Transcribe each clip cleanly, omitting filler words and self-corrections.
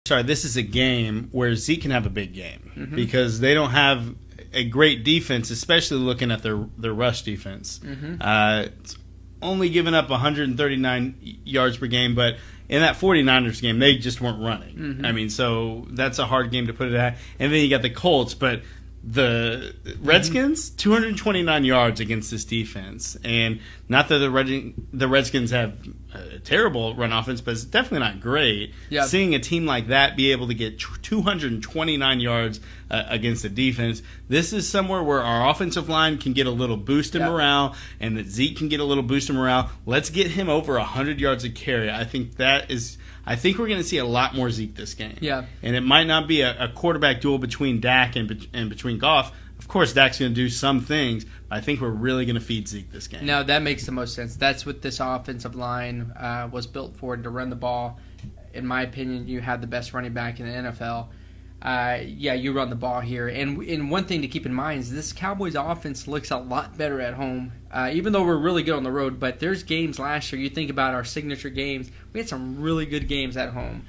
Sorry, this is a game where Zeke can have a big game because they don't have a great defense, especially looking at their rush defense. It's only giving up 139 yards per game, but in that 49ers game, they just weren't running. I mean, so that's a hard game to put it at. And then you got the Colts, but the Redskins, 229 yards against this defense. And not that the Redskins have a terrible run offense, but it's definitely not great. Yep. Seeing a team like that be able to get 229 yards against the defense, this is somewhere where our offensive line can get a little boost in morale and that Zeke can get a little boost in morale. Let's get him over 100 yards a carry. I think we're going to see a lot more Zeke this game. Yeah. And it might not be a quarterback duel between Dak and between Goff. Of course, Dak's going to do some things, but I think we're really going to feed Zeke this game. No, that makes the most sense. That's what this offensive line was built for, to run the ball. In my opinion, you have the best running back in the NFL. You run the ball here. And one thing to keep in mind is this Cowboys offense looks a lot better at home, even though we're really good on the road. But there's games last year, you think about our signature games, we had some really good games at home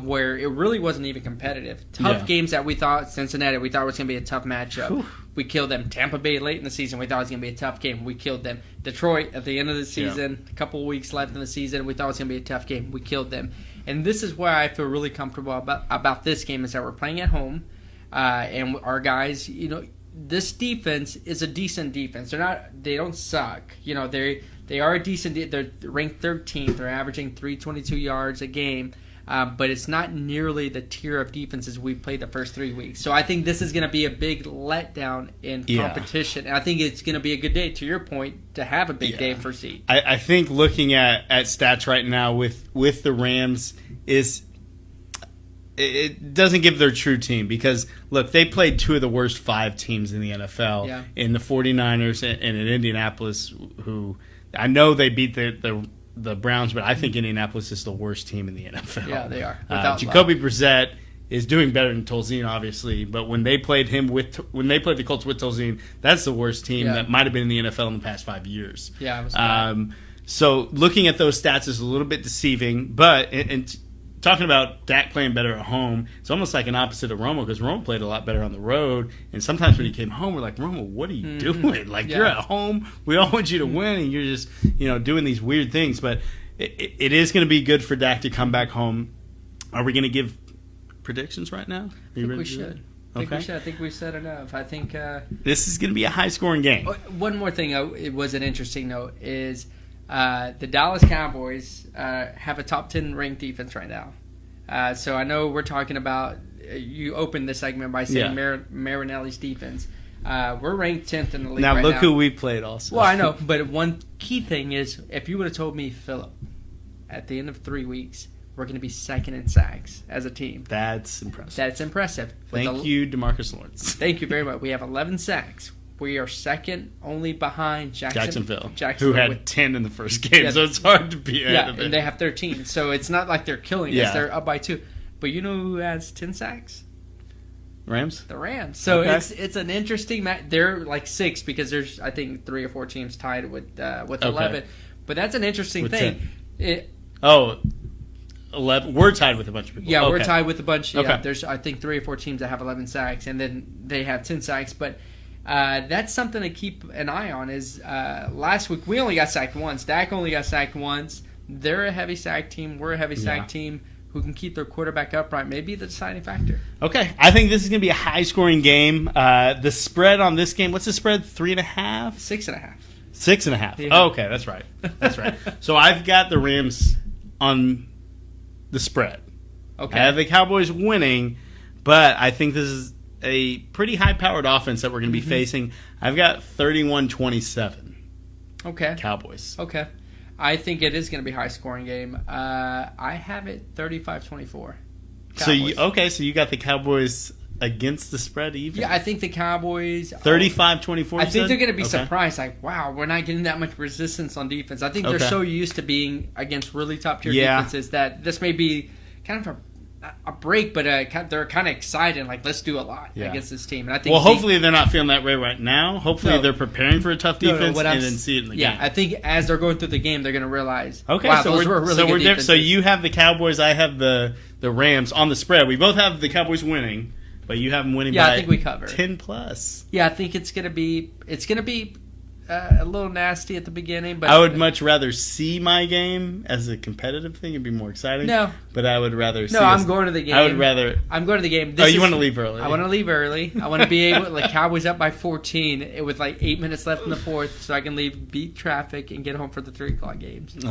where it really wasn't even competitive. Tough games that we thought, Cincinnati, we thought was going to be a tough matchup. Whew. We killed them. Tampa Bay late in the season, we thought it was going to be a tough game. We killed them. Detroit at the end of the season, a couple of weeks left in the season, we thought it was going to be a tough game. We killed them. And this is where I feel really comfortable about this game, is that we're playing at home, and our guys, this defense is a decent defense. They don't suck. They are a decent. They're ranked 13th. They're averaging 322 yards a game. But it's not nearly the tier of defenses we've played the first 3 weeks. So I think this is going to be a big letdown in competition. And I think it's going to be a good day, to your point, to have a big day for Zeke. I think looking at stats right now with the Rams it doesn't give their true team, because, look, they played two of the worst 5 teams in the NFL in the 49ers and in Indianapolis, who I know they beat the Browns, but I think Indianapolis is the worst team in the NFL. Yeah, they are. Jacoby Brissett is doing better than Tolzien, obviously, but when they played the Colts with Tolzien, that's the worst team that might have been in the NFL in the past 5 years. Yeah, it was bad. So looking at those stats is a little bit deceiving, but and talking about Dak playing better at home, it's almost like an opposite of Romo, because Romo played a lot better on the road, and sometimes when he came home, we're like, Romo, what are you doing? Like, you're at home, we all want you to win, and you're just doing these weird things. But it is going to be good for Dak to come back home. Are we going to give predictions right now? I think we should. I think we said enough. I think this is going to be a high-scoring game. One more thing, it was an interesting note, is the Dallas Cowboys have a top 10 ranked defense right now. So I know we're talking about, you opened the segment by saying Marinelli's defense. We're ranked 10th in the league now. Now look who we played also. Well, I know, but one key thing is, if you would have told me, Philip, at the end of 3 weeks, we're going to be second in sacks as a team. That's impressive. That's impressive. Thank you, DeMarcus Lawrence. Thank you very much. We have 11 sacks. We are second only behind Jacksonville, who had 10 in the first game, so it's hard to be ahead of it. And they have 13, so it's not like they're killing us. They're up by 2. But you know who has 10 sacks? Rams? The Rams. So it's an interesting match. They're like 6, because there's, I think, 3 or 4 teams tied with 11. But that's an interesting thing. 11. We're tied with a bunch of people. Yeah, we're tied with a bunch. Yeah, there's, I think, 3 or 4 teams that have 11 sacks, and then they have 10 sacks. But that's something to keep an eye on. Is last week we only got sacked once. Dak only got sacked once. They're a heavy sack team. We're a heavy sack team. Who can keep their quarterback upright may be the deciding factor. Okay, I think this is going to be a high-scoring game. The spread on this game, what's the spread? 3.5? 6.5. 6.5. Yeah. Oh, okay, that's right. That's right. So I've got the Rams on the spread. Okay. I have the Cowboys winning, but I think this is a pretty high-powered offense that we're going to be facing. I've got 31-27. Okay. Cowboys. Okay. I think it is going to be a high-scoring game. I have it 35-24. So you got the Cowboys against the spread even? Yeah, I think the Cowboys 35-24. I think they're going to be surprised. Like, wow, we're not getting that much resistance on defense. I think they're so used to being against really top-tier defenses that this may be kind of a break, but they're kind of excited, like let's do a lot against this team. And I think hopefully they're not feeling that way right now. Hopefully they're preparing for a tough defense and then see it in the game. Yeah, I think as they're going through the game, they're going to realize. Okay, wow, so those were really good defenses. So you have the Cowboys, I have the Rams on the spread. We both have the Cowboys winning, but you have them winning by I think we cover 10+. Yeah, I think it's going to be a little nasty at the beginning, but I would much rather see my game as a competitive thing. It'd be more exciting. No, but I would rather. I'm going to the game. I'm going to the game. You want to leave early? I want to leave early. I want to be able. Like Cowboys up by 14 with like 8 minutes left in the fourth, so I can leave, beat traffic, and get home for the 3 o'clock games. Okay.